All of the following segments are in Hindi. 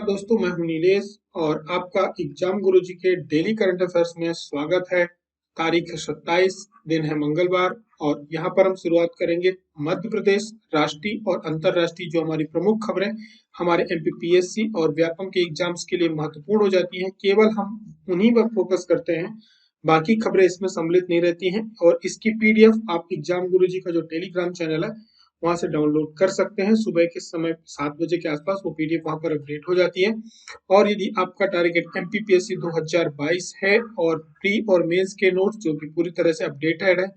दोस्तों, मैं हूं नीलेश और आपका एग्जाम गुरुजी के डेली करंट अफेयर्स में स्वागत है। तारीख है 27, दिन है मंगलवार और यहाँ पर हम शुरुआत करेंगे मध्य प्रदेश राष्ट्रीय और अंतर्राष्ट्रीय जो हमारी प्रमुख खबरें हमारे एमपीपीएससी और व्यापम के एग्जाम्स के लिए महत्वपूर्ण हो जाती हैं। केवल हम उन्हीं पर फोकस करते हैं, बाकी खबरें इसमें सम्मिलित नहीं रहती हैं। और इसकी पीडीएफ आप एग्जाम गुरुजी का जो टेलीग्राम चैनल है वहां से डाउनलोड कर सकते हैं। सुबह के समय 7 बजे के आसपास वो पीडीएफ वहां पर अपडेट हो जाती है। और यदि आपका टारगेट एमपीपीएससी 2022 है और प्री और मेंस के नोट्स जो कि पूरी तरह से अपडेटेड है,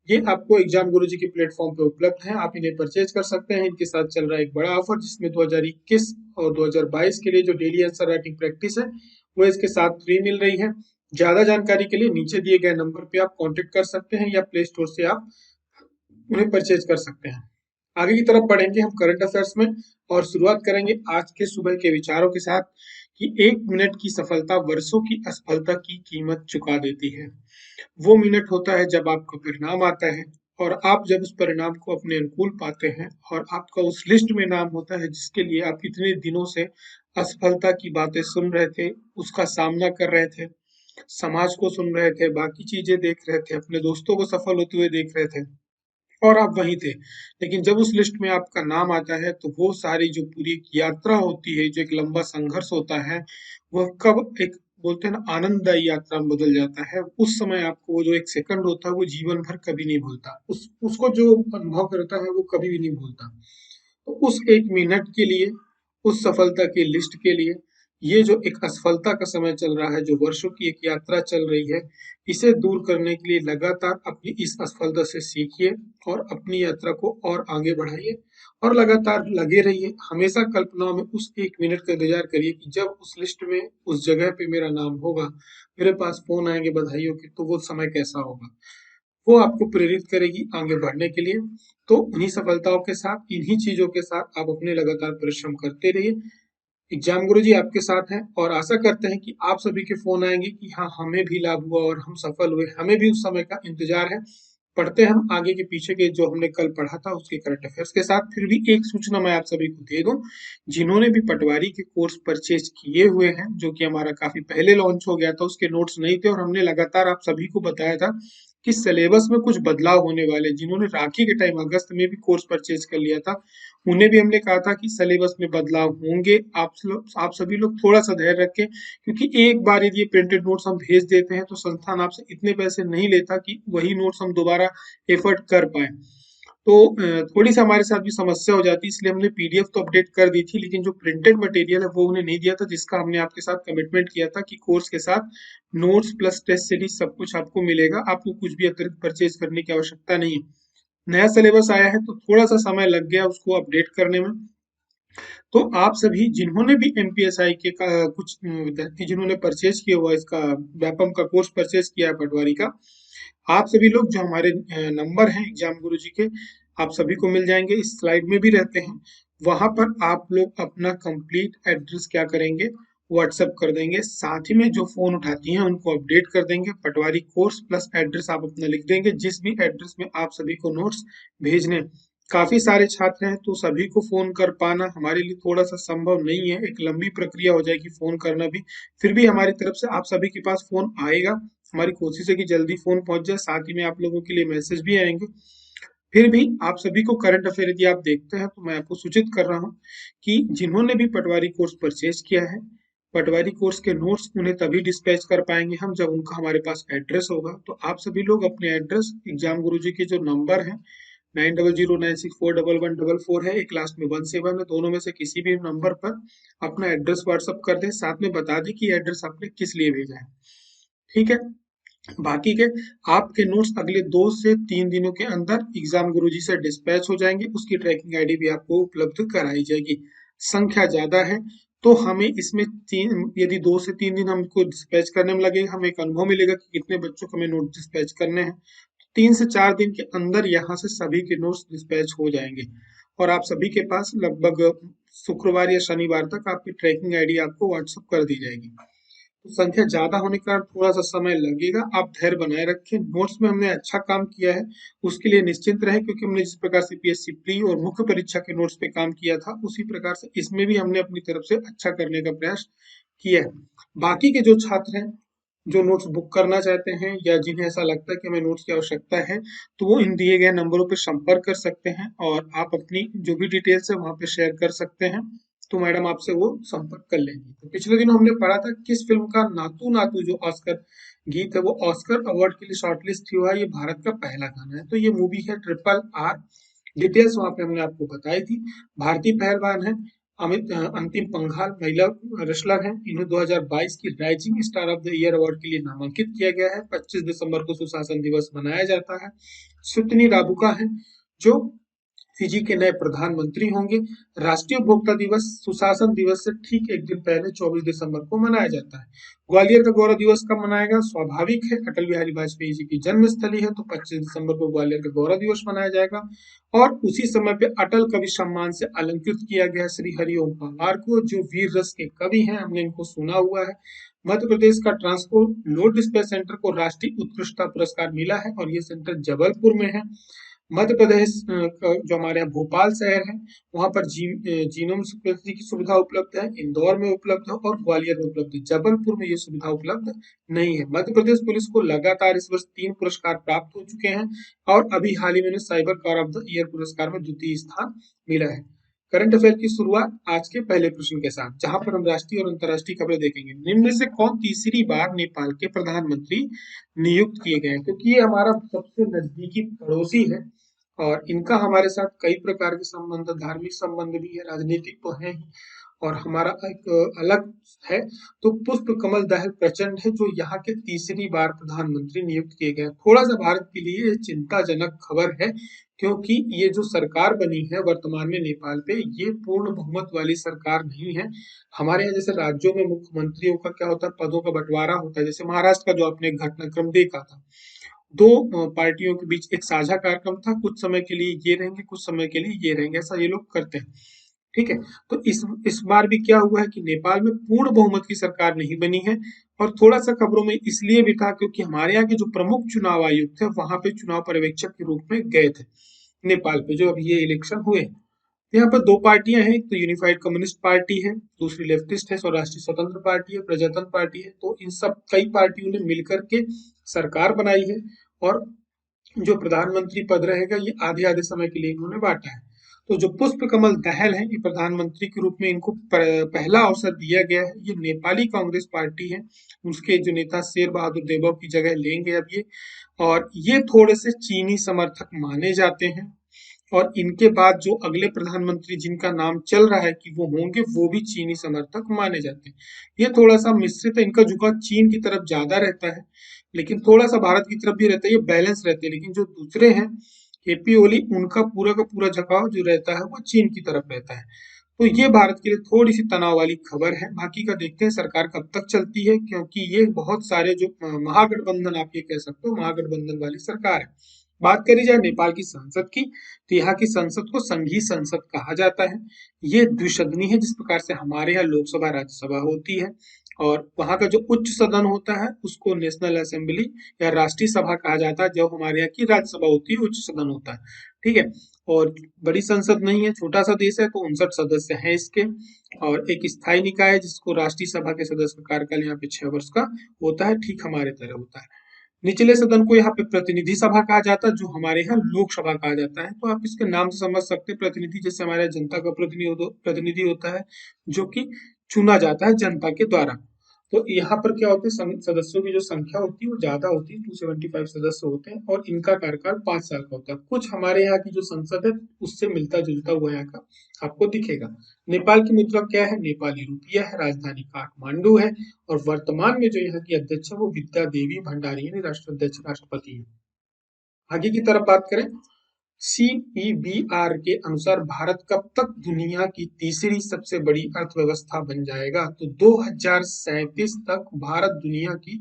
ये आपको एग्जाम गुरुजी के प्लेटफॉर्म पे उपलब्ध है। आप इन्हें परचेज कर सकते हैं। इनके साथ चल रहा है एक बड़ा ऑफर जिसमें 2021 और 2022 के लिए जो डेली आंसर राइटिंग प्रैक्टिस है वो इसके साथ फ्री मिल रही है। ज्यादा जानकारी के लिए नीचे दिए गए नंबर पे आप कांटेक्ट कर सकते हैं या प्ले स्टोर से आप उन्हें परचेज कर सकते हैं। आगे की तरफ बढ़ेंगे हम करंट अफेयर्स में और शुरुआत करेंगे आज के सुबह के विचारों के साथ कि 1 मिनट की सफलता वर्षों की असफलता की कीमत चुका देती है। वो मिनट होता है जब आपका परिणाम आता है और आप जब उस परिणाम को अपने अनुकूल पाते हैं और आपका उस लिस्ट में नाम होता है जिसके लिए आप इतने दिनों से असफलता की बातें सुन रहे थे, उसका सामना कर रहे थे, समाज को सुन रहे थे, बाकी चीजें देख रहे थे, अपने दोस्तों को सफल होते हुए देख रहे थे और आप वहीं थे। लेकिन जब उस लिस्ट में आपका नाम आता है तो वो सारी जो पूरी एक यात्रा होती है, जो एक लंबा संघर्ष होता है, वह कब एक बोलते हैं ना आनंददायी यात्रा में बदल जाता है। उस समय आपको वो जो एक सेकंड होता है वो जीवन भर कभी नहीं भूलता। उसको जो अनुभव करता है वो कभी भी नहीं भूलता। तो उस 1 मिनट के लिए, उस सफलता की लिस्ट के लिए, ये जो एक असफलता का समय चल रहा है, जो वर्षों की एक यात्रा चल रही है, इसे दूर करने के लिए लगातार अपनी इस असफलता से सीखिए और अपनी यात्रा को और आगे बढ़ाइए और लगातार लगे रहिए। हमेशा कल्पनाओं में उस 1 मिनट का इंतजार करिए कि जब उस लिस्ट में उस जगह पे मेरा नाम होगा, मेरे पास फोन आएंगे बधाइयों के, तो वो समय कैसा होगा। वो आपको प्रेरित करेगी आगे बढ़ने के लिए। तो उन्हीं सफलताओं के साथ, इन्हीं चीजों के साथ आप अपने लगातार परिश्रम करते रहिए। एग्जाम गुरुजी आपके साथ हैं और आशा करते हैं कि आप सभी के फोन आएंगे कि हाँ, हमें भी लाभ हुआ और हम सफल हुए। हमें भी उस समय का इंतजार है। पढ़ते हम आगे के पीछे के जो हमने कल पढ़ा था उसके करंट अफेयर्स के साथ। फिर भी एक सूचना मैं आप सभी को दे दूं, जिन्होंने भी पटवारी के कोर्स परचेज किए हुए हैं, जो कि हमारा काफी पहले लॉन्च हो गया था, उसके नोट्स नहीं थे और हमने लगातार आप सभी को बताया था कि सिलेबस में कुछ बदलाव होने वाले। जिन्होंने राखी के टाइम अगस्त में भी कोर्स परचेज कर लिया था, उन्हें भी हमने कहा था कि सिलेबस में बदलाव होंगे। आप सभी लोग थोड़ा सा धैर्य रखें, क्योंकि एक बार यदि ये प्रिंटेड नोट्स हम भेज देते हैं तो संस्थान आपसे इतने पैसे नहीं लेता कि वही नोट्स हम दोबारा एफर्ट कर पाए। तो थोड़ी सी हमारे साथ भी समस्या हो जाती, इसलिए हमने पीडीएफ तो अपडेट कर दी थी, लेकिन जो प्रिंटेड मटेरियल है वो उन्हें नहीं दिया था, जिसका हमने आपके साथ कमिटमेंट किया था कि कोर्स के साथ नोट्स प्लस टेस्ट सीरीज सब कुछ आपको मिलेगा। आपको कुछ भी अतिरिक्त परचेज करने की आवश्यकता नहीं है। नया सिलेबस आया है तो थोड़ा सा समय लग गया उसको अपडेट करने में। तो आप सभी जिन्होंने भी एमपीएसआई के कुछ विद्यार्थी जिन्होंने परचेज किया हुआ इसका व्यापम का कोर्स परचेज किया है पटवारी का, आप सभी लोग जो हमारे नंबर हैं एग्जाम गुरुजी के, आप सभी को मिल जाएंगे, इस स्लाइड में भी रहते हैं। वहां पर आप लोग अपना कंप्लीट एड्रेस क्या करेंगे, व्हाट्सएप कर देंगे। साथ ही में जो फोन उठाती हैं उनको अपडेट कर देंगे। पटवारी कोर्स प्लस एड्रेस आप अपना लिख देंगे, जिस भी एड्रेस में आप सभी को नोट्स भेजने। काफी सारे छात्र हैं तो सभी को फोन कर पाना हमारे लिए थोड़ा सा संभव नहीं है, एक लंबी प्रक्रिया हो जाएगी फोन करना भी। फिर भी हमारी तरफ से आप सभी के पास फोन आएगा। हमारी कोशिश है कि जल्दी फोन पहुंच जाए, साथ ही में आप लोगों के लिए मैसेज भी आएंगे। फिर भी आप सभी को करंट अफेयर यदि आप देखते हैं तो मैं आपको सूचित कर रहा हूँ कि जिन्होंने भी पटवारी कोर्स परचेज किया है, पटवारी कोर्स के नोट्स उन्हें तभी डिस्पैच कर पाएंगे हम जब उनका हमारे पास एड्रेस होगा। तो आप सभी लोग अपने एड्रेस, एग्जाम गुरुजी के जो नंबर है 9009641144 है, एक लास्ट में 17 है, दोनों में से किसी भी नंबर पर अपना एड्रेस व्हाट्सअप कर दें। साथ में बता दें कि एड्रेस आपने किस लिए भेजा है। ठीक है। बाकी के आपके नोट्स अगले 2 से 3 दिनों के अंदर एग्जाम गुरुजी से डिस्पैच हो जाएंगे। उसकी ट्रैकिंग आईडी भी आपको उपलब्ध कराई जाएगी। संख्या ज्यादा है तो हमें इसमें यदि 2 से 3 दिन हमको डिस्पैच करने में लगेगा, हमें एक अनुभव मिलेगा कि कितने बच्चों को हमें नोट डिस्पैच करने हैं। 3 से 4 दिन के अंदर यहाँ से सभी के नोट्स डिस्पैच हो जाएंगे और आप सभी के पास लगभग शुक्रवार या शनिवार तक आपकी ट्रैकिंग आईडी आपको व्हाट्सएप कर दी जाएगी। तो संख्या ज्यादा होने के कारण थोड़ा सा समय लगेगा, आप धैर्य बनाए रखें। नोट्स में हमने अच्छा काम किया है, उसके लिए निश्चिंत रहे, क्योंकि हमने जिस प्रकार से पीएससी प्री और मुख्य परीक्षा के नोट्स पे काम किया था, उसी प्रकार से इसमें भी हमने अपनी तरफ से अच्छा करने का प्रयास किया है। बाकी के जो छात्र हैं, जो नोट्स बुक करना चाहते हैं या जिन्हें ऐसा लगता है कि हमें नोट्स की आवश्यकता है, तो वो इन दिए गए नंबरों पर संपर्क कर सकते हैं और आप अपनी जो भी डिटेल्स है वहां पे शेयर कर सकते हैं, तो मैडम आपसे वो संपर्क कर लेंगी। तो पिछले दिनों हमने पढ़ा था किस फिल्म का नातू नातू जो ऑस्कर गीत है वो ऑस्कर अवार्ड के लिए शॉर्टलिस्ट हुआ है, ये भारत का पहला गाना है। तो ये मूवी है ट्रिपल आर। डिटेल्स वहां पे हमने आपको बताई थी। भारतीय पहलवान है अंतिम पंघाल, महिला रेसलर हैं। इन्हें 2022 की rising star of the year award के लिए नामांकित किया गया है। 25 दिसंबर को सुशासन दिवस मनाया जाता है। सुतनी राबुका है जो फिजी के नए प्रधानमंत्री होंगे। राष्ट्रीय उपभोक्ता दिवस सुशासन दिवस से ठीक एक दिन पहले 24 दिसंबर को मनाया जाता है। ग्वालियर का गौरव दिवस कब मनाएगा? स्वाभाविक है, अटल बिहारी वाजपेयी जी की जन्म स्थली है, तो 25 दिसंबर को ग्वालियर का गौरव दिवस मनाया जाएगा। और उसी समय पे अटल कवि सम्मान से अलंकृत किया गया श्री हरिओम पवार को, जो वीर रस के कवि हैं, हमने इनको सुना हुआ है। मध्य प्रदेश का ट्रांसपोर्ट लोड डिस्पैच सेंटर को राष्ट्रीय उत्कृष्टता पुरस्कार मिला है और ये सेंटर जबलपुर में है। मध्य प्रदेश जो हमारे यहाँ भोपाल शहर है, वहां पर जीनोम सीक्वेंसिंग की सुविधा उपलब्ध है। इंदौर में उपलब्ध है और ग्वालियर में उपलब्ध है। जबलपुर में ये सुविधा उपलब्ध नहीं है। मध्य प्रदेश पुलिस को लगातार इस वर्ष 3 पुरस्कार प्राप्त हो चुके हैं और अभी हाल ही में cyber car of the year पुरस्कार में द्वितीय स्थान मिला है। करंट अफेयर की शुरुआत आज के पहले प्रश्न के साथ, जहां पर हम राष्ट्रीय और अंतर्राष्ट्रीय खबरें देखेंगे। निम्न में से कौन तीसरी बार नेपाल के प्रधानमंत्री नियुक्त किए गए हैं? क्योंकि ये हमारा सबसे नजदीकी पड़ोसी है और इनका हमारे साथ कई प्रकार के संबंध, धार्मिक संबंध भी है, राजनीतिक तो है ही, और हमारा एक अलग है। तो पुष्प कमल दहल प्रचंड है जो यहाँ के तीसरी बार प्रधानमंत्री नियुक्त किए गए। थोड़ा सा भारत के लिए चिंताजनक खबर है, क्योंकि ये जो सरकार बनी है वर्तमान में नेपाल पे, ये पूर्ण बहुमत वाली सरकार नहीं है। हमारे यहाँ जैसे राज्यों में मुख्यमंत्रियों का क्या होता है, पदों का बंटवारा होता है। जैसे महाराष्ट्र का जो आपने घटनाक्रम देखा था, दो पार्टियों के बीच एक साझा कार्यक्रम था, कुछ समय के लिए ये रहेंगे, कुछ समय के लिए ये रहेंगे, ऐसा ये लोग करते हैं। ठीक है, तो इस बार भी क्या हुआ है कि नेपाल में पूर्ण बहुमत की सरकार नहीं बनी है। और थोड़ा सा खबरों में इसलिए भी था क्योंकि हमारे यहाँ के जो प्रमुख चुनाव आयुक्त थे वहां पे चुनाव पर्यवेक्षक के रूप में गए थे नेपाल पे, जो अभी ये इलेक्शन हुए। यहाँ पर दो पार्टियां हैं, एक तो यूनिफाइड कम्युनिस्ट पार्टी है, दूसरी लेफ्टिस्ट है, स्वराष्ट्रीय स्वतंत्र पार्टी है, प्रजातंत्र पार्टी है। तो इन सब कई पार्टियों ने मिलकर के सरकार बनाई है और जो प्रधानमंत्री पद रहेगा ये आधे आधे समय के लिए इन्होंने बांटा है। तो जो पुष्प कमल दहल है, ये प्रधानमंत्री के रूप में इनको पहला अवसर दिया गया है। ये नेपाली कांग्रेस पार्टी है, उसके जो नेता शेर बहादुर देवो की जगह लेंगे अब ये। और ये थोड़े से चीनी समर्थक माने जाते हैं और इनके बाद जो अगले प्रधानमंत्री जिनका नाम चल रहा है कि वो होंगे, वो भी चीनी समर्थक माने जाते हैं। ये थोड़ा सा मिश्रित है, इनका झुकाव चीन की तरफ ज्यादा रहता है, लेकिन थोड़ा सा भारत की तरफ भी रहता है, ये बैलेंस रहते हैं। लेकिन जो दूसरे हैं केपी ओली, उनका पूरा का पूरा झुकाव जो रहता है वो चीन की तरफ रहता है। तो ये भारत के लिए थोड़ी सी तनाव वाली खबर है। बाकी का देखते हैं सरकार कब तक चलती है, क्योंकि ये बहुत सारे जो महागठबंधन आप ये कह सकते हो, महागठबंधन वाली सरकार है। बात करी जाए नेपाल की संसद की, तो यहाँ की संसद को संघीय संसद कहा जाता है। ये द्विसदनी है, जिस प्रकार से हमारे यहाँ लोकसभा राज्यसभा होती है। और वहां का जो उच्च सदन होता है उसको नेशनल असेंबली या राष्ट्रीय सभा कहा जाता है। जो हमारे यहाँ की राज्यसभा होती है उच्च सदन होता है। ठीक है, और बड़ी संसद नहीं है, छोटा सा देश है, तो 59 सदस्य हैं इसके। और एक स्थायी निकाय है जिसको राष्ट्रीय सभा के सदस्य का कार्यकाल यहाँ पे 6 वर्ष का होता है, ठीक हमारे तरह होता है। निचले सदन को यहाँ पे प्रतिनिधि सभा कहा जाता है, जो हमारे यहाँ लोकसभा कहा जाता है। तो आप इसके नाम से समझ सकते हैं, प्रतिनिधि जैसे हमारे जनता का प्रतिनिधि होता है जो कि चुना जाता है जनता के द्वारा। तो यहाँ पर क्या होता है, सदस्यों की जो संख्या होती है वो ज्यादा होती है, 275 सदस्य होते हैं और इनका कार्यकाल 5 साल का होता है। कुछ हमारे यहाँ की जो संसद है उससे मिलता जुलता हुआ यहाँ का आपको दिखेगा। नेपाल की मुद्रा क्या है? नेपाली रुपया है, राजधानी काठमांडू है और वर्तमान में जो यहाँ की अध्यक्ष है वो विद्या देवी भंडारी यानी राष्ट्राध्यक्ष राष्ट्रपति है। आगे की तरफ बात करें, CEBR के अनुसार भारत कब तक दुनिया की तीसरी सबसे बड़ी अर्थव्यवस्था बन जाएगा? तो 2037 तक भारत दुनिया की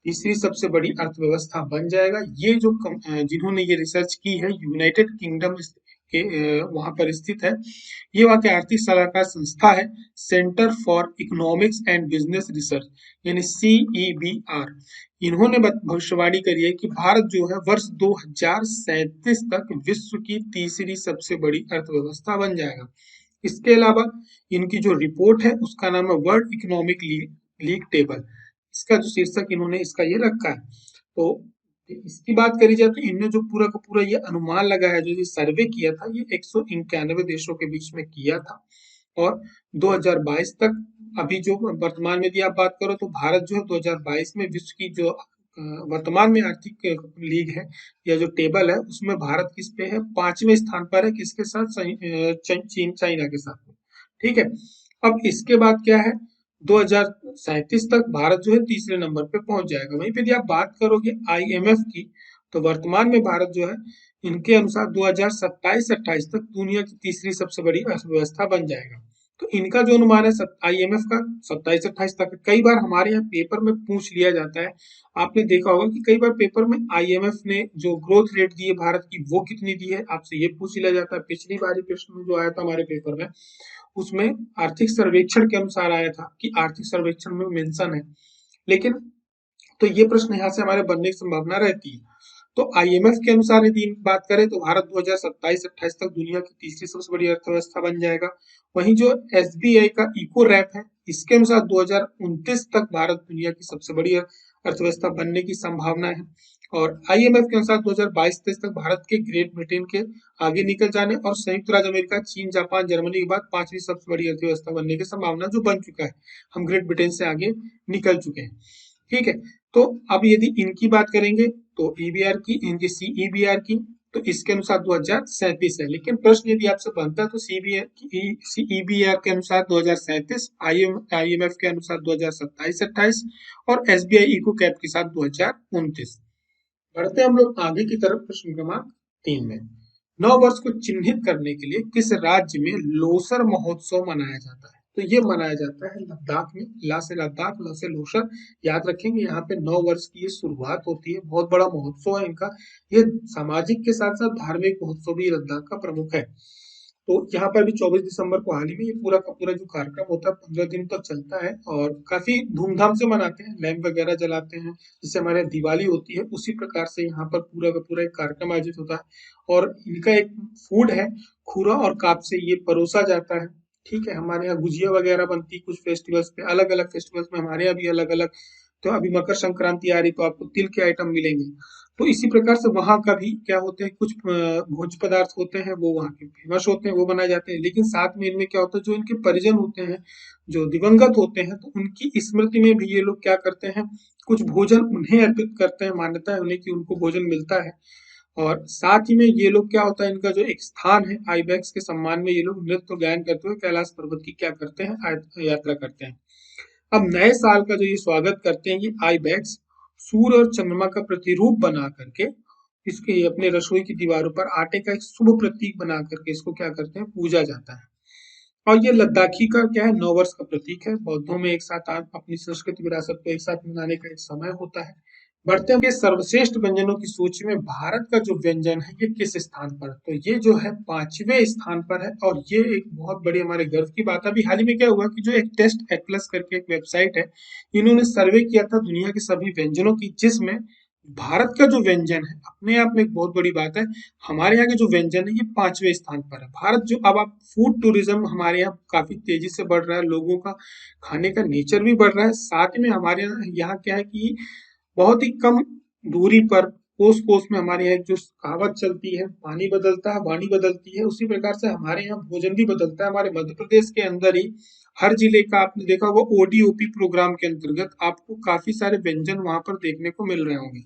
तीसरी सबसे बड़ी अर्थव्यवस्था बन जाएगा। ये जो जिन्होंने ये रिसर्च की है, यूनाइटेड किंगडम वहां पर स्थित है। ये वहाँ की आर्थिक सलाहकार संस्था है, centre for economics and business research, यानी CEBR। इन्होंने भविष्यवाणी करी है कि भारत जो है वर्ष 2037 तक विश्व की तीसरी सबसे बड़ी अर्थव्यवस्था बन जाएगा। इसके अलावा इनकी जो रिपोर्ट है उसका नाम है वर्ल्ड इकोनॉमिक लीग टेबल। इसका जो शीर्षक इन्होंने इसका ये रखा है। तो इसकी बात करी जाए तो इनने जो पूरा का पूरा ये अनुमान लगाया, जो ये सर्वे किया था, ये 191 देशों के बीच में किया था। और 2022 तक, अभी जो वर्तमान में यदि आप बात करो तो भारत जो है 2022 में विश्व की जो वर्तमान में आर्थिक लीग है या जो टेबल है उसमें भारत किस पे है, 5वें स्थान पर है। किसके साथ? चीन, चाइना के साथ में। ठीक है। अब इसके बाद क्या है, 2037 तक भारत जो है तीसरे नंबर पे पहुंच जाएगा। वहीं पे यदि आप बात करोगे IMF की, तो वर्तमान में भारत जो है इनके अनुसार 2027-28 तक दुनिया की तीसरी सबसे बड़ी अर्थव्यवस्था बन जाएगा। तो इनका जो अनुमान है IMF का 27-28 तक। कई बार हमारे यहाँ पेपर में पूछ लिया जाता है, आपने देखा होगा कि कई बार पेपर में IMF ने जो ग्रोथ रेट दी है भारत की वो कितनी दी है, आपसे ये पूछ लिया जाता है। पिछली बारी प्रश्न में जो आया था हमारे पेपर में, उसमें आर्थिक सर्वेक्षण के अनुसार आया था कि आर्थिक सर्वेक्षण में मेंशन है। लेकिन तो ये प्रश्न यहाँ से हमारे बनने की संभावना रहती है। तो IMF के अनुसार यदि बात करें तो भारत 2027-28 तक दुनिया की तीसरी सबसे बड़ी अर्थव्यवस्था बन जाएगा। वहीं जो SBI का इको रैप है, इसके अनुसार 2029 तक भारत दुनिया की सबसे बड़ी अर्थव्यवस्था बनने की संभावना है। और IMF के अनुसार 2022-23 तक भारत के ग्रेट ब्रिटेन के आगे निकल जाने और संयुक्त राज्य अमेरिका, चीन, जापान, जर्मनी के बाद 5वीं सबसे बड़ी अर्थव्यवस्था बनने की संभावना जो बन चुका है। हम ग्रेट ब्रिटेन से आगे निकल चुके हैं। ठीक है। तो अब यदि इनकी बात करेंगे तो EBR की, इनकी CEBR की, तो इसके अनुसार 2037 है। लेकिन प्रश्न यदि आपसे बनता है तो CEBR के अनुसार 2037, IMF के अनुसार 2027-28 और SBI इको कैप के साथ 2029। बढ़ते हम लोग आगे की तरफ प्रश्न क्रमांक 3 में। नव वर्ष को चिन्हित करने के लिए किस राज्य में लोसर महोत्सव मनाया जाता है? तो ये मनाया जाता है लद्दाख में। ला से लद्दाख, ल से लोसर। याद रखेंगे, यहाँ पे नव वर्ष की ये शुरुआत होती है। बहुत बड़ा महोत्सव है इनका। ये सामाजिक के साथ साथ धार्मिक महोत्सव भी लद्दाख का प्रमुख है। तो यहाँ पर भी 24 दिसंबर को हाल ही में ये पूरा का पूरा जो कार्यक्रम होता है 15 दिन तक चलता है और काफी धूमधाम से मनाते हैं। लैंप वगैरह जलाते हैं, जिससे हमारे यहाँ दिवाली होती है उसी प्रकार से यहाँ पर पूरा का पूरा एक कार्यक्रम आयोजित होता है। और इनका एक फूड है, खूरा और काप से ये परोसा जाता है। ठीक है। हमारे यहाँ गुजिया वगैरह बनती है कुछ फेस्टिवल्स पे, अलग अलग फेस्टिवल्स में हमारे यहाँ भी अलग अलग। तो अभी मकर संक्रांति आ रही तो आपको तिल के आइटम मिलेंगे। तो इसी प्रकार से वहां का भी क्या होते हैं, कुछ भोज्य पदार्थ होते हैं वो वहाँ के फेमस होते हैं, वो बनाए जाते हैं। लेकिन साथ में इनमें क्या होता है, जो इनके परिजन होते हैं, जो दिवंगत होते हैं, तो उनकी स्मृति में भी ये लोग क्या करते हैं, कुछ भोजन उन्हें अर्पित करते हैं। मान्यता है उन्हें कि उनको भोजन मिलता है। और साथ ही में ये लोग क्या होता है, इनका जो एक स्थान है आइबैक्स के सम्मान में ये लोग नृत्य और गायन करते हुए कैलाश पर्वत की क्या करते हैं, यात्रा करते हैं। अब नए साल का जो ये स्वागत करते हैं, ये आइबैक्स सूर्य और चंद्रमा का प्रतिरूप बना करके इसके अपने रसोई की दीवारों पर आटे का एक शुभ प्रतीक बना करके इसको क्या करते हैं, पूजा जाता है। और ये लद्दाखी का क्या है, नववर्ष का प्रतीक है। बौद्धों में एक साथ अपनी संस्कृति विरासत को एक साथ मनाने का एक समय होता है। बढ़ते हैं सर्वश्रेष्ठ व्यंजनों की सूची में भारत का जो व्यंजन है ये किस स्थान पर? तो ये जो है 5वें स्थान पर है। और ये एक बहुत बड़ी हमारे गर्व की बात है। अभी हाल ही में क्या हुआ कि जो एक टेस्ट एटलस करके एक वेबसाइट है, इन्होंने सर्वे किया था दुनिया के सभी व्यंजनों की, जिसमें भारत का जो व्यंजन है अपने आप में एक बहुत बड़ी बात है। हमारे यहाँ के जो व्यंजन है ये 5वें स्थान पर है। भारत जो अब आप फूड टूरिज्म हमारे यहाँ काफी तेजी से बढ़ रहा है, लोगों का खाने का नेचर भी बढ़ रहा है। साथ में हमारे यहाँ क्या है कि बहुत ही कम दूरी पर कोस कोस में हमारे यहाँ एक जो कहावत चलती है, पानी बदलता है वाणी बदलती है, उसी प्रकार से हमारे यहाँ भोजन भी बदलता है। हमारे मध्य प्रदेश के अंदर ही हर जिले का आपने देखा होगा ODOP प्रोग्राम के अंतर्गत आपको काफी सारे व्यंजन वहां पर देखने को मिल रहे होंगे।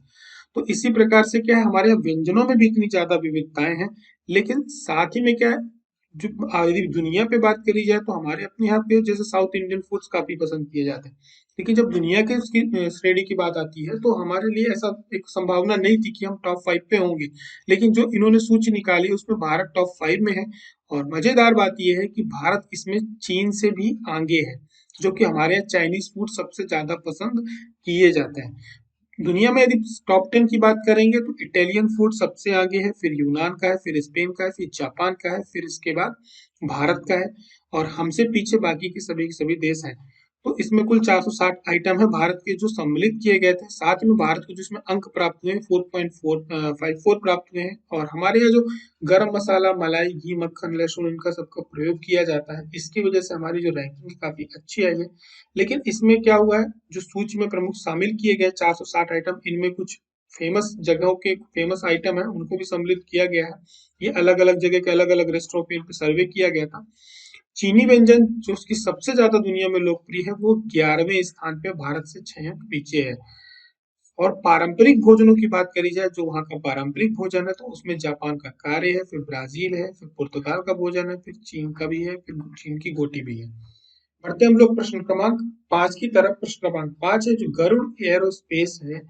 तो इसी प्रकार से क्या है, हमारे यहाँ व्यंजनों में भी इतनी ज्यादा विविधताएं हैं। लेकिन साथ ही में क्या है, जो यदि दुनिया पे बात करी जाए तो हमारे अपने यहाँ पे जैसे साउथ इंडियन फूड्स काफी पसंद किए जाते हैं। लेकिन जब दुनिया के उसकी श्रेणी की बात आती है तो हमारे लिए ऐसा एक संभावना नहीं थी कि हम टॉप 5 पे होंगे। लेकिन जो इन्होंने सूची निकाली उसमें भारत टॉप 5 में है। और मजेदार बात यह है कि भारत इसमें चीन से भी आगे है, जो कि हमारे यहाँ चाइनीज फूड सबसे ज्यादा पसंद किए जाते हैं। दुनिया में यदि टॉप 10 की बात करेंगे तो इटालियन फूड सबसे आगे है, फिर यूनान का है, फिर स्पेन का है, फिर जापान का है, फिर इसके बाद भारत का है और हमसे पीछे बाकी के सभी देश हैं। तो इसमें कुल 460 आइटम है भारत के जो सम्मिलित किए गए थे। साथ में भारत को जिसमें अंक प्राप्त हुए हैं 4.54 प्राप्त हुए हैं और हमारे यहाँ जो गरम मसाला, मलाई, घी, मक्खन, लहसुन इनका सबका प्रयोग किया जाता है। इसकी वजह से हमारी जो रैंकिंग काफी अच्छी आई है। लेकिन इसमें क्या हुआ है, जो सूची में प्रमुख शामिल किए गए 460 आइटम, इनमें कुछ फेमस जगहों के फेमस आइटम है उनको भी सम्मिलित किया गया है। ये अलग अलग जगह के अलग अलग रेस्टोरेंट पे इन पे सर्वे किया गया था। चीनी व्यंजन जो उसकी सबसे ज्यादा दुनिया में लोकप्रिय है वो 11वें स्थान पे भारत से 6 अंक पीछे है। और पारंपरिक भोजनों की बात करी जाए, जो वहाँ का पारंपरिक भोजन है, तो उसमें जापान का कारे है, फिर ब्राजील है, फिर पुर्तगाल का भोजन है, फिर चीन का भी है, फिर चीन की गोटी भी है। बढ़ते हम लोग प्रश्न क्रमांक 5 की तरफ। प्रश्न क्रमांक 5 है जो गरुड़ एयरोस्पेस है,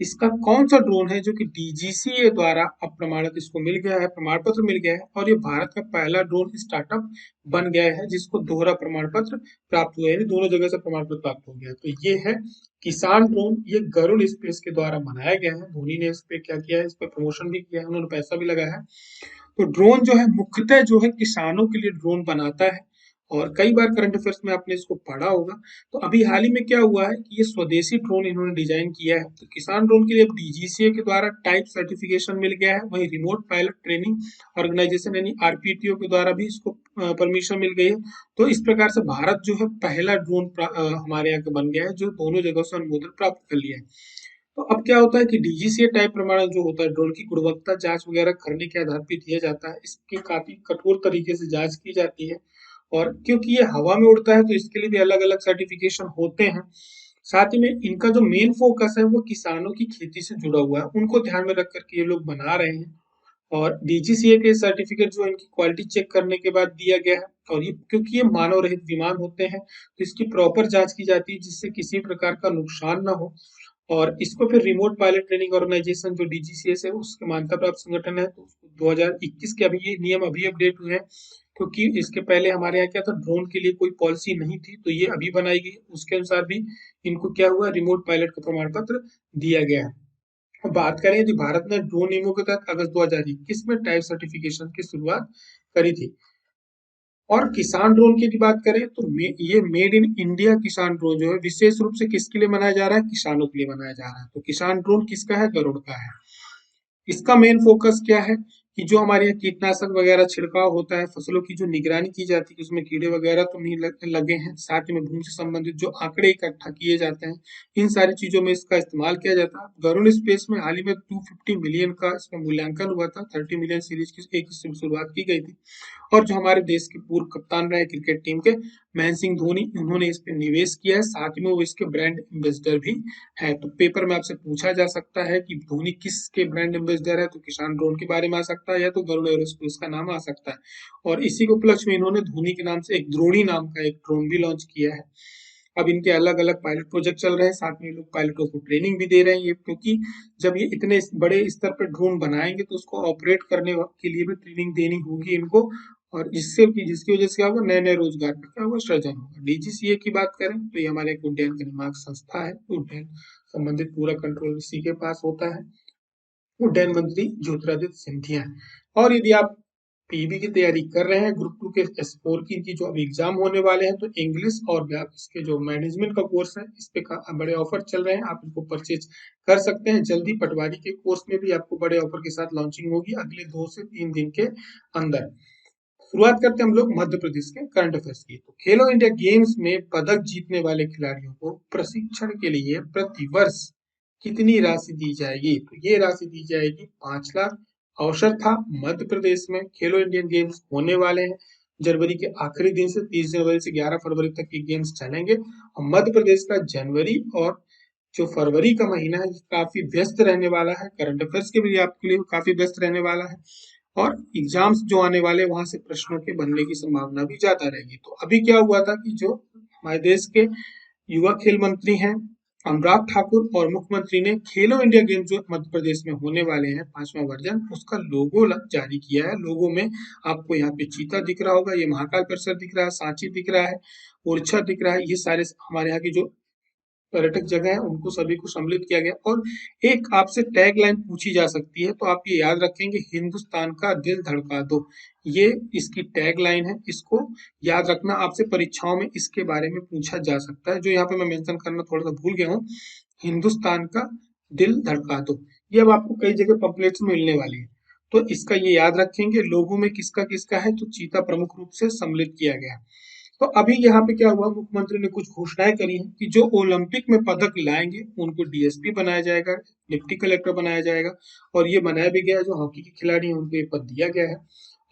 इसका कौन सा ड्रोन है जो कि डीजीसीए द्वारा अब प्रमाणित इसको मिल गया है, प्रमाण पत्र मिल गया है और ये भारत का पहला ड्रोन स्टार्टअप बन गया है जिसको दोहरा प्रमाण पत्र प्राप्त हुआ है, यानी दोनों जगह से प्रमाण पत्र प्राप्त हो गया है। तो ये है किसान ड्रोन, ये गरुड़ स्पेस के द्वारा बनाया गया है। धोनी ने इस पे क्या किया है, इस पे प्रमोशन भी किया है, उन्होंने पैसा भी लगाया है। तो ड्रोन जो है मुख्यतः जो है किसानों के लिए ड्रोन बनाता है और कई बार करंट अफेयर्स में आपने इसको पढ़ा होगा। तो अभी हाल ही में क्या हुआ है कि ये स्वदेशी ड्रोन इन्होंने डिजाइन किया है। तो किसान ड्रोन के लिए अब डीजीसीए के द्वारा टाइप सर्टिफिकेशन मिल गया है, वहीं रिमोट पायलट ट्रेनिंग ऑर्गेनाइजेशन यानी आरपीटीओ के द्वारा भी इसको परमिशन मिल गई है। तो इस प्रकार से भारत जो है पहला ड्रोन हमारे यहाँ का बन गया है जो दोनों जगहों से अनुमोदन प्राप्त कर लिया है। तो अब क्या होता है कि डीजीसीए टाइप प्रमाणन जो होता है, ड्रोन की गुणवत्ता जांच वगैरह करने के आधार पर दिया जाता है। इसकी काफी कठोर तरीके से जांच की जाती है और क्योंकि ये हवा में उड़ता है तो इसके लिए भी अलग अलग सर्टिफिकेशन होते हैं। साथ ही में इनका जो मेन फोकस है वो किसानों की खेती से जुड़ा हुआ है, उनको ध्यान में रख करके ये लोग बना रहे हैं। और डीजीसीए के सर्टिफिकेट जो इनकी क्वालिटी चेक करने के बाद दिया गया है। और ये क्योंकि ये मानव रहित विमान होते हैं तो इसकी प्रॉपर जांच की जाती है जिससे किसी प्रकार का नुकसान ना हो। और इसको फिर रिमोट पायलट ट्रेनिंग ऑर्गेनाइजेशन जो डीजीसीएस है उसके मान्यता प्राप्त संगठन है, तो 2021 के अभी ये नियम अभी अपडेट हुए हैं। क्योंकि इसके पहले हमारे यहाँ क्या था, ड्रोन के लिए कोई पॉलिसी नहीं थी, तो ये अभी बनाई गई, उसके अनुसार भी इनको क्या हुआ, रिमोट पायलट का प्रमाण पत्र दिया गया है। अब बात करें यदि भारत ने ड्रोन नियमों के तहत अगस्त 2021 में टाइप सर्टिफिकेशन की शुरुआत करी थी। और किसान ड्रोन की यदि बात करें तो ये मेड इन इंडिया किसान ड्रोन जो है विशेष रूप से किसके लिए बनाया जा रहा है, किसानों के लिए बनाया जा रहा है। तो किसान ड्रोन किसका है, गरुड़ का है। इसका मेन फोकस क्या है कि जो हमारे यहाँ कीटनाशक वगैरह छिड़काव होता है, फसलों की जो निगरानी की जाती है, उसमें कीड़े वगैरह तो नहीं लगे हैं, साथ ही में भूमि से संबंधित जो आंकड़े इकट्ठा किए जाते हैं, इन सारी चीजों में इसका इस्तेमाल किया जाता है। गरुड़ स्पेस में हाल ही में 250 मिलियन का इसमें मूल्यांकन हुआ था, 30 मिलियन सीरीज की एक शुरुआत की गई थी। और जो हमारे देश के पूर्व कप्तान रहे क्रिकेट टीम के महेंद्र सिंह धोनी, उन्होंने इस पे निवेश किया है, साथ में वो इसके ब्रांड एम्बेसडर भी है। तो पेपर में आपसे पूछा जा सकता है कि धोनी किसके ब्रांड एम्बेसडर है, तो किसान ड्रोन के बारे में आ सकता है या तो गरुड़ एरोस्पेस का नाम आ सकता है। और इसी के उपलक्ष्य में इन्होंने धोनी के नाम से एक द्रोणी नाम का एक ड्रोन भी लॉन्च किया है। अब इनके अलग अलग पायलट प्रोजेक्ट चल रहे हैं, साथ में लोग पायलटों को ट्रेनिंग भी दे रहे हैं, ये क्योंकि जब ये इतने बड़े स्तर पर ड्रोन बनाएंगे तो उसको ऑपरेट करने के लिए भी ट्रेनिंग देनी होगी इनको। और जिसकी वजह से क्या होगा, नए नए रोजगार का क्या होगा, सृजन होगा। डीजीसीए की बात करें तो ये हमारे एक उड्डयन गतिमार्ग संस्था है, उड्डयन संबंधित पूरा कंट्रोल इसी के पास होता है। उड्डयन मंत्री ज्योतिरादित्य सिंधिया है। और यदि आप पीबी की तैयारी कर रहे हैं, ग्रुप 2 के S4 की जो अब एग्जाम होने वाले हैं, तो इंग्लिश और इसके जो मैनेजमेंट का कोर्स है इस पे बड़े ऑफर चल रहे हैं, आप इनको परचेज कर सकते हैं जल्दी। पटवारी के कोर्स में भी आपको बड़े ऑफर के साथ लॉन्चिंग होगी अगले 2 से 3 दिन के अंदर। शुरुआत करते हैं हम लोग मध्य प्रदेश के करंट अफेयर्स की। तो खेलो इंडिया गेम्स में पदक जीतने वाले खिलाड़ियों को प्रशिक्षण के लिए प्रति वर्ष कितनी राशि दी जाएगी, तो ये राशि दी जाएगी 5 लाख। अवसर था मध्य प्रदेश में खेलो इंडियन गेम्स होने वाले हैं जनवरी के आखिरी दिन से 30 जनवरी से 11 फरवरी तक ये गेम्स चलेंगे। और मध्य प्रदेश का जनवरी और जो फरवरी का महीना है काफी व्यस्त रहने वाला है, करंट अफेयर्स के भी आपके लिए काफी व्यस्त रहने वाला है। और एग्जाम्स जो आने वाले वहां से प्रश्नों के बनने की संभावना भी ज्यादा रहेगी। तो अभी क्या हुआ था कि जो हमारे देश के युवा खेल मंत्री हैं अनुराग ठाकुर और मुख्यमंत्री ने खेलो इंडिया गेम्स जो मध्य प्रदेश में होने वाले हैं 5वां वर्जन, उसका लोगो जारी किया है। लोगो में आपको यहाँ पे चीता दिख रहा होगा, ये महाकाल परिसर दिख रहा है, सांची दिख रहा है, ओरछा दिख रहा है, ये सारे हमारे यहाँ की जो पर्यटक जगह है उनको सभी को सम्मिलित किया गया। और एक आपसे टैग लाइन पूछी जा सकती है, तो आप ये याद रखेंगे, हिंदुस्तान का दिल धड़का दो, ये इसकी टैग लाइन है। इसको याद रखना, आपसे परीक्षाओं में इसके बारे में पूछा जा सकता है। जो यहाँ पे मैं मेंशन करना थोड़ा सा भूल गया हूँ, हिंदुस्तान का दिल धड़का दो, ये अब आपको कई जगह पम्पलेट्स में मिलने वाली है, तो इसका ये याद रखेंगे। लोगों में किसका किसका है, तो चीता प्रमुख रूप से सम्मिलित किया गया है। तो अभी यहाँ पे क्या हुआ, मुख्यमंत्री ने कुछ घोषणाएं करी हैं कि जो ओलंपिक में पदक लाएंगे उनको डीएसपी बनाया जाएगा, डिप्टी कलेक्टर बनाया जाएगा, और ये बनाया भी गया है। जो हॉकी के खिलाड़ी हैं उनको ये पद दिया गया है।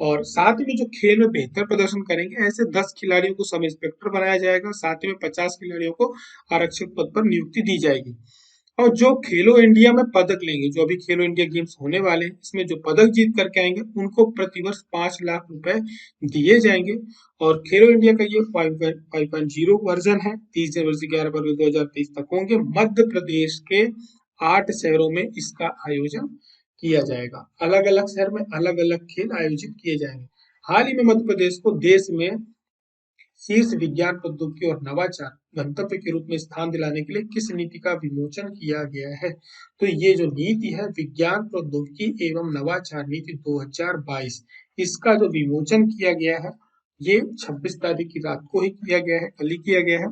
और साथ में जो खेल में बेहतर प्रदर्शन करेंगे ऐसे 10 खिलाड़ियों को सब इंस्पेक्टर बनाया जाएगा, साथ में 50 खिलाड़ियों को आरक्षक पद पर नियुक्ति दी जाएगी। और जो खेलो इंडिया में पदक लेंगे, जो अभी खेलो इंडिया गेम्स होने वाले हैं, इसमें जो पदक जीत करके आएंगे उनको प्रतिवर्ष 5 लाख रुपए दिए जाएंगे। और खेलो इंडिया का ये 5.0 वर्जन है। 30 जनवरी से 11 फरवरी 2023 तक होंगे। मध्य प्रदेश के 8 शहरों में इसका आयोजन किया जाएगा। अलग अलग शहर में अलग अलग खेल आयोजित किए जाएंगे। हाल ही में मध्य प्रदेश को देश में शीर्ष विज्ञान प्रौद्योगिकी और नवाचार गंतव्य के रूप में स्थान दिलाने के लिए किस नीति का विमोचन किया गया है, तो ये जो नीति है विज्ञान प्रौद्योगिकी एवं नवाचार नीति 2022, इसका जो विमोचन किया गया है ये 26 तारीख की रात को ही किया गया है, कल ही किया गया है।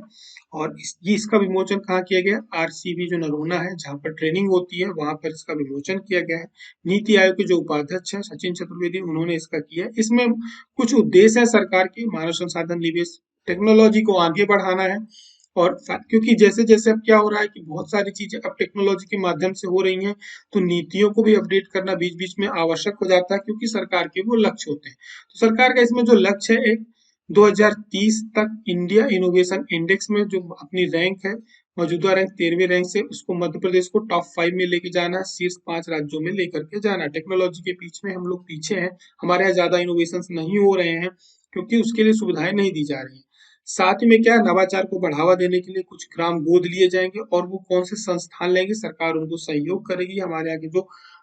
और इसका विमोचन कहाँ किया गया, आरसीबी जो नरोना है जहाँ पर ट्रेनिंग होती है वहां पर इसका विमोचन किया गया है। नीति आयोग के जो उपाध्यक्ष है सचिन चतुर्वेदी, उन्होंने इसका किया है। इसमें कुछ उद्देश्य है सरकार की, मानव संसाधन निवेश, टेक्नोलॉजी को आगे बढ़ाना है। और क्योंकि जैसे जैसे अब क्या हो रहा है कि बहुत सारी चीजें अब टेक्नोलॉजी के माध्यम से हो रही हैं, तो नीतियों को भी अपडेट करना बीच बीच में आवश्यक हो जाता है, क्योंकि सरकार के वो लक्ष्य होते हैं। तो सरकार का इसमें जो लक्ष्य है, एक 2030 तक इंडिया इनोवेशन इंडेक्स में जो अपनी रैंक है, मौजूदा रैंक 13वें रैंक से उसको मध्य प्रदेश को टॉप 5 में लेके जाना है, शीर्ष 5 राज्यों में लेकर के जाना है। टेक्नोलॉजी के बीच में हम लोग पीछे हैं, हमारे यहाँ ज्यादा इनोवेशन नहीं हो रहे हैं, क्योंकि उसके लिए सुविधाएं नहीं दी जा रही हैं। साथ ही में क्या है, नवाचार को बढ़ावा देने के लिए कुछ ग्राम गोद लिए जाएंगे, और वो कौन से संस्थान लेंगे, सरकार उनको सहयोग करेगी। हमारे यहाँ के जो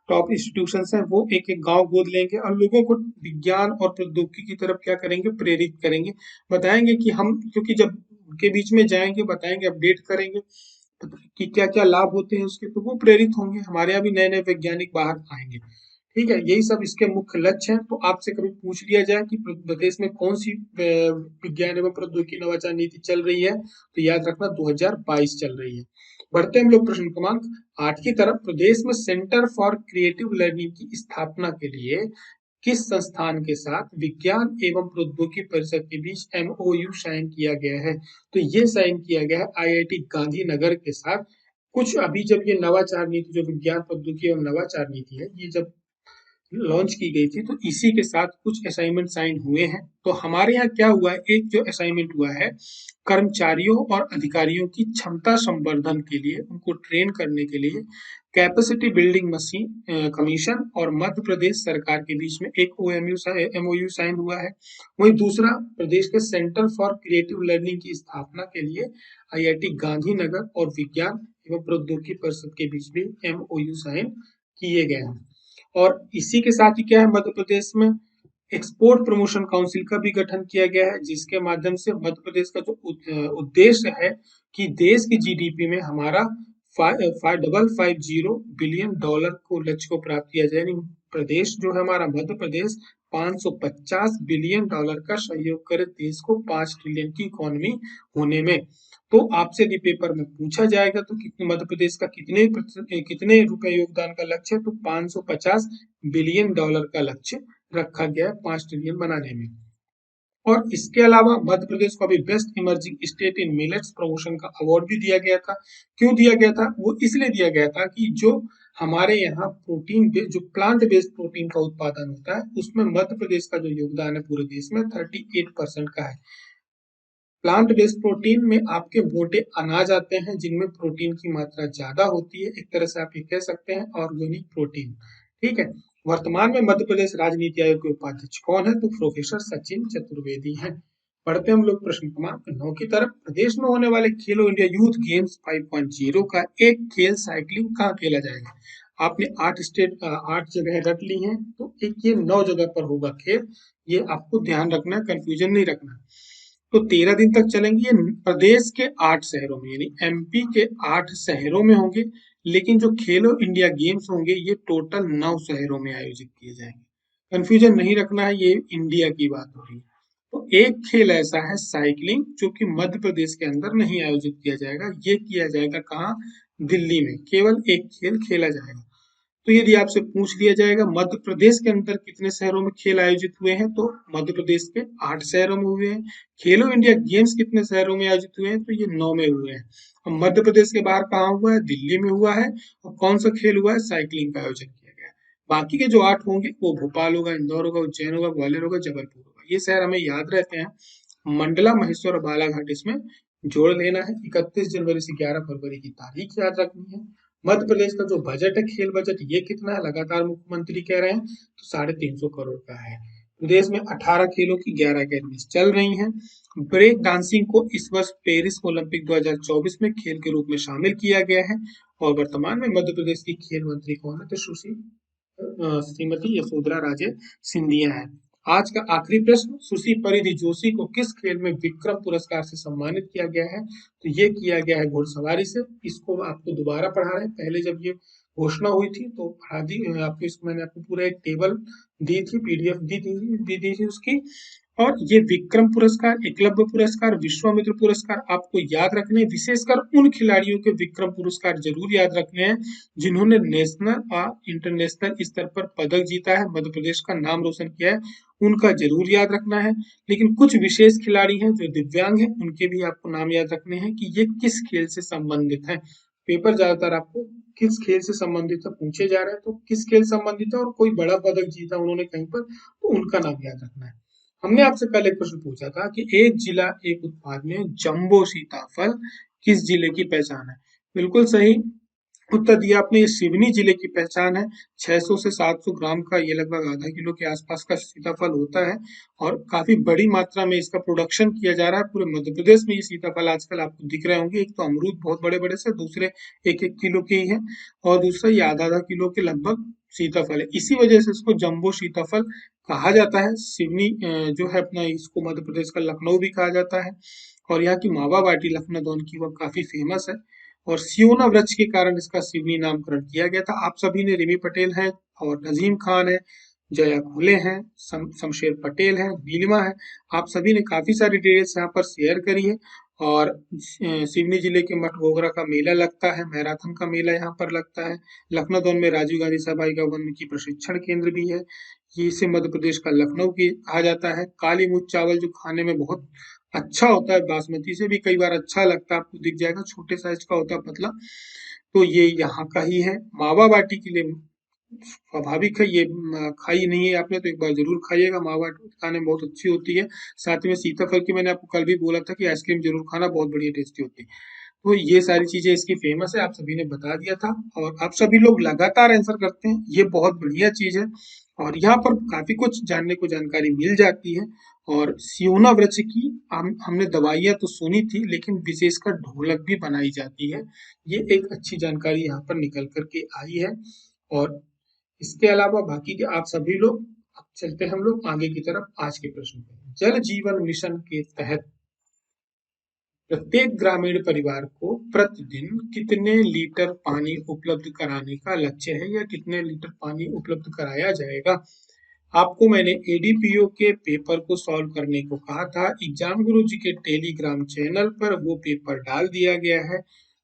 टॉप इंस्टीट्यूशन हैं वो एक एक गांव गोद लेंगे और लोगों को विज्ञान और प्रौद्योगिकी की तरफ क्या करेंगे, प्रेरित करेंगे। बताएंगे कि हम, क्योंकि जब उनके बीच में जाएंगे बताएंगे, अपडेट करेंगे कि क्या क्या लाभ होते हैं उसके, तो वो प्रेरित होंगे। हमारे यहाँ भी नए नए वैज्ञानिक बाहर आएंगे। ठीक है, यही सब इसके मुख्य लक्ष्य हैं। तो आपसे कभी पूछ लिया जाए कि प्रदेश में कौन सी विज्ञान एवं प्रौद्योगिकी नवाचार नीति चल रही है, तो याद रखना 2022 चल रही है। बढ़ते हम लोग प्रश्न क्रमांक 8 की तरफ। प्रदेश में सेंटर फॉर क्रिएटिव लर्निंग की स्थापना के लिए किस संस्थान के साथ विज्ञान एवं प्रौद्योगिकी परिषद के बीच एमओयू साइन किया गया है, तो ये साइन किया गया है आईआईटी गांधीनगर के साथ। कुछ अभी जब ये नवाचार नीति, जो विज्ञान प्रौद्योगिकी एवं नवाचार नीति है, ये जब लॉन्च की गई थी, तो इसी के साथ कुछ असाइनमेंट साइन हुए हैं। तो हमारे यहाँ क्या हुआ है, एक जो असाइनमेंट हुआ है, कर्मचारियों और अधिकारियों की क्षमता संवर्धन के लिए, उनको ट्रेन करने के लिए कैपेसिटी बिल्डिंग मशीन कमीशन और मध्य प्रदेश सरकार के बीच में एक एमओयू साइन हुआ है। वहीं दूसरा, प्रदेश के सेंटर फॉर क्रिएटिव लर्निंग की स्थापना के लिए आईआईटी गांधीनगर और विज्ञान एवं प्रौद्योगिकी परिषद के बीच भी एमओयू साइन किए गए हैं। और इसी के साथ ही क्या है, मध्य प्रदेश में एक्सपोर्ट प्रमोशन काउंसिल का भी गठन किया गया है, जिसके माध्यम से मध्य प्रदेश का जो उद्देश्य है कि देश की जीडीपी में हमारा 550 बिलियन डॉलर को लक्ष्य को प्राप्त किया जाए। यानी प्रदेश जो है हमारा मध्य प्रदेश 550 बिलियन डॉलर का सहयोग करे देश को 5 ट्रिलियन की इकोनॉमी होने में। तो आपसे यदि पेपर में पूछा जाएगा तो कितने मध्य प्रदेश का कितने रुपए योगदान का लक्ष्य है, तो 550 बिलियन डॉलर का लक्ष्य रखा गया है 5 ट्रिलियन बनाने में। और इसके अलावा मध्य प्रदेश को अभी best emerging state in millets promotion का अवार्ड भी दिया गया था। क्यों दिया गया था, वो इसलिए दिया गया था कि जो हमारे यहाँ प्रोटीन, जो प्लांट बेस्ड प्रोटीन का उत्पादन होता है, उसमें मध्य प्रदेश का जो योगदान है पूरे देश में 38% का है। प्लांट बेस्ड प्रोटीन में आपके मोटे अनाज आते हैं जिनमें प्रोटीन की मात्रा ज्यादा होती है, एक तरह से आप ये कह सकते हैं ऑर्गेनिक प्रोटीन। ठीक है, वर्तमान में मध्य प्रदेश राजनीति आयोग के उपाध्यक्ष कौन है, तो प्रोफेसर सचिन चतुर्वेदी हैं। पढ़ते हम लोग प्रश्न क्रमांक 9 की तरफ। प्रदेश में होने वाले खेलो इंडिया यूथ गेम्स 5.0 का एक खेल साइकिलिंग कहाँ खेला जाएगा। आपने 8 जगह रख ली हैं, तो एक ये 9 जगह पर होगा खेल, ये आपको ध्यान रखना है, कंफ्यूजन नहीं रखना। तो 13 दिन तक चलेंगे। ये प्रदेश के 8 शहरों में यानी एमपी के 8 शहरों में होंगे। लेकिन जो खेलो इंडिया गेम्स होंगे ये टोटल 9 शहरों में आयोजित किए जाएंगे। कंफ्यूजन नहीं रखना है, ये इंडिया की बात हो रही है। तो एक खेल ऐसा है साइकिलिंग, जो कि मध्य प्रदेश के अंदर नहीं आयोजित किया जाएगा। ये किया जाएगा कहाँ? दिल्ली में। केवल एक खेल खेला जाएगा। तो यदि आपसे पूछ लिया जाएगा मध्य प्रदेश के अंदर कितने शहरों में खेल आयोजित हुए हैं, तो मध्य प्रदेश के 8 शहरों में हुए हैं। खेलो इंडिया गेम्स कितने शहरों में आयोजित हुए हैं, तो ये 9 में हुए हैं। अब मध्य प्रदेश के बाहर कहाँ हुआ है? दिल्ली में हुआ है। और कौन सा खेल हुआ है? साइकिलिंग का आयोजन किया गया है। बाकी के जो 8 होंगे वो भोपाल होगा, इंदौर होगा, उज्जैन होगा, ग्वालियर होगा, जबलपुर होगा। ये शहर हमें याद रहते हैं। मंडला, महेश्वर और बालाघाट इसमें जोड़ लेना है। 31 जनवरी से 11 फरवरी की तारीख याद रखनी है। मध्य प्रदेश का जो बजट है, खेल बजट, ये कितना है? लगातार मुख्यमंत्री कह रहे हैं तो 350 करोड़ का है। प्रदेश में 18 खेलों की 11 अकेडमी चल रही हैं। ब्रेक डांसिंग को इस वर्ष पेरिस ओलंपिक 2024 में खेल के रूप में शामिल किया गया है। और वर्तमान में मध्य प्रदेश की खेल मंत्री कौन है? तो श्रीमती यशोधरा राजे सिंधिया है। आज का आखिरी प्रश्न, सुश्री परिधि जोशी को किस खेल में विक्रम पुरस्कार से सम्मानित किया गया है? तो ये किया गया है घुड़सवारी से। इसको आपको दोबारा पढ़ा रहे हैं। पहले जब ये घोषणा हुई थी तो पढ़ा दी आपको, इसको मैंने आपको पूरा एक टेबल दी थी, पीडीएफ दी थी उसकी। और ये विक्रम पुरस्कार, एकलव्य पुरस्कार, विश्वामित्र पुरस्कार आपको याद रखने हैं। विशेषकर उन खिलाड़ियों के विक्रम पुरस्कार जरूर याद रखने हैं जिन्होंने नेशनल और इंटरनेशनल स्तर पर पदक जीता है, मध्य प्रदेश का नाम रोशन किया है, उनका जरूर याद रखना है। लेकिन कुछ विशेष खिलाड़ी हैं जो दिव्यांग हैं, उनके भी आपको नाम याद रखने हैं कि ये किस खेल से संबंधित है। पेपर ज्यादातर आपको किस खेल से संबंधित है पूछे जा रहे हैं, तो किस खेल से संबंधित है और कोई बड़ा पदक जीता उन्होंने कहीं पर, तो उनका नाम याद रखना है। हमने आपसे कल एक प्रश्न पूछा था कि एक जिला एक उत्पाद में जंबो सीताफल किस जिले की पहचान है? बिल्कुल सही उत्तर दिया आपने। ये सिवनी जिले की पहचान है। 600 से 700 ग्राम का, ये लगभग आधा किलो के आसपास का सीताफल होता है। और काफी बड़ी मात्रा में इसका प्रोडक्शन किया जा रहा है। पूरे मध्य प्रदेश में ये सीताफल आजकल आपको दिख रहे होंगे। एक तो अमरूद बहुत बड़े बड़े से, दूसरे 1-1 किलो के ही है, और दूसरा ये आधा आधा किलो के लगभग सीताफल है। इसी वजह से इसको जम्बो सीताफल कहा जाता है। सिवनी जो है अपना, इसको मध्य प्रदेश का लखनऊ भी कहा जाता है। और यहाँ की मावा बाटी लखनऊ की वह काफी फेमस है। और सियोना वृक्ष के कारण इसका सिवनी नामकरण किया गया था। आप सभी ने, रिमी पटेल हैं और नजीम खान है, जया खोले हैं, शमशेर पटेल है, नीलिमा है, आप सभी ने काफी सारी डिटेल्स यहाँ पर शेयर करी है। और सिवनी जिले के मठ गोगरा का मेला लगता है, मैराथन का मेला यहाँ पर लगता है। लखनऊ में राजीव गांधी सभाई वन की प्रशिक्षण केंद्र भी है। ये इसे मध्य प्रदेश का लखनऊ की कहा जाता है। काली मुछ चावल जो खाने में बहुत अच्छा होता है, बासमती से भी कई बार अच्छा लगता है, आपको दिख जाएगा, छोटे साइज का होता है, पतला। तो ये यहाँ का ही है। मावा बाटी के लिए स्वाभाविक है, ये खाई नहीं है आपने तो एक बार जरूर खाइएगा। मावा बाटी खाने में बहुत अच्छी होती है। साथ में सीताफल की मैंने आपको कल भी बोला था कि आइसक्रीम जरूर खाना, बहुत बढ़िया टेस्टी होती है। तो ये सारी चीजें इसकी फेमस है, आप सभी ने बता दिया था। और आप सभी लोग लगातार आंसर करते हैं, ये बहुत बढ़िया चीज है। और यहाँ पर काफी कुछ जानने को जानकारी मिल जाती है। और सियोना वृक्ष की हमने दवाइयाँ तो सुनी थी, लेकिन विशेषकर ढोलक भी बनाई जाती है। ये एक अच्छी जानकारी यहाँ पर निकल करके आई है। और इसके अलावा बाकी के आप सभी लोग, अब चलते हैं हम लोग आगे की तरफ आज के प्रश्न पे। जल जीवन मिशन के तहत प्रत्येक ग्रामीण परिवार को प्रतिदिन कितने लीटर पानी उपलब्ध कराने का लक्ष्य है, या कितने लीटर पानी उपलब्ध कराया जाएगा? आपको मैंने एडीपीओ के पेपर को सॉल्व करने को कहा था। एग्जाम गुरु जी के टेलीग्राम चैनल पर वो पेपर डाल दिया गया है।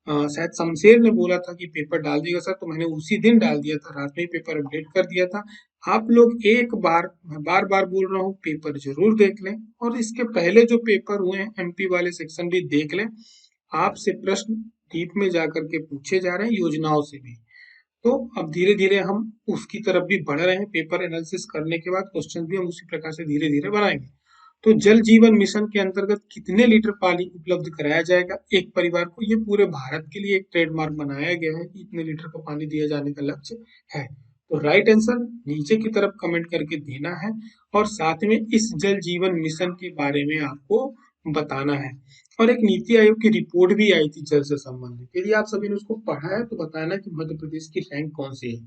शायद शमशेर ने बोला था कि पेपर डाल दिएगा सर, तो मैंने उसी दिन डाल दिया था, रात में ही पेपर अपडेट कर दिया था। आप लोग एक बार, मैं बार बार बोल रहा हूँ, पेपर जरूर देख लें। और इसके पहले जो पेपर हुए हैं एमपी वाले सेक्शन भी देख लें। आपसे प्रश्न डीप में जाकर के पूछे जा रहे हैं, योजनाओं से भी। तो अब धीरे धीरे हम उसकी तरफ भी बढ़ रहे हैं। पेपर एनालिसिस करने के बाद क्वेश्चन भी हम उसी प्रकार से धीरे धीरे बनाएंगे। तो जल जीवन मिशन के अंतर्गत कितने लीटर पानी उपलब्ध कराया जाएगा एक परिवार को? ये पूरे भारत के लिए एक ट्रेडमार्क बनाया गया है कि इतने लीटर का पानी दिया जाने का लक्ष्य है। तो राइट आंसर नीचे की तरफ कमेंट करके देना है। और साथ में इस जल जीवन मिशन के बारे में आपको बताना है। और एक नीति आयोग की रिपोर्ट भी आई थी जल से संबंधित, यदि आप सभी ने उसको पढ़ा है तो बताना कि मध्य प्रदेश की रैंक कौन सी है।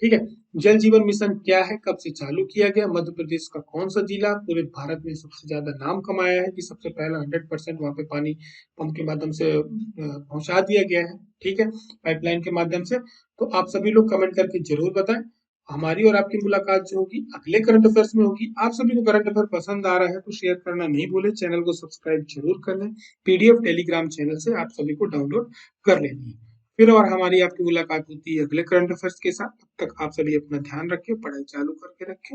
ठीक है। जल जीवन मिशन क्या है, कब से चालू किया गया, मध्य प्रदेश का कौन सा जिला पूरे भारत में सबसे ज्यादा नाम कमाया है कि सबसे पहला 100% वहां पे पानी पंप के माध्यम से पहुंचा दिया गया है, ठीक है, पाइपलाइन के माध्यम से। तो आप सभी लोग कमेंट करके जरूर बताएं। हमारी और आपकी मुलाकात जो होगी अगले करंट अफेयर्स में होगी। आप सभी को करंट अफेयर पसंद आ रहा है तो शेयर करना नहीं भूले, चैनल को सब्सक्राइब जरूर कर लें। पीडीएफ टेलीग्राम चैनल से आप सभी को डाउनलोड कर लेनी है। फिर और हमारी आपकी मुलाकात होती है अगले करंट अफेयर्स के साथ। तब तक आप सभी अपना ध्यान रखें, पढ़ाई चालू करके रखें।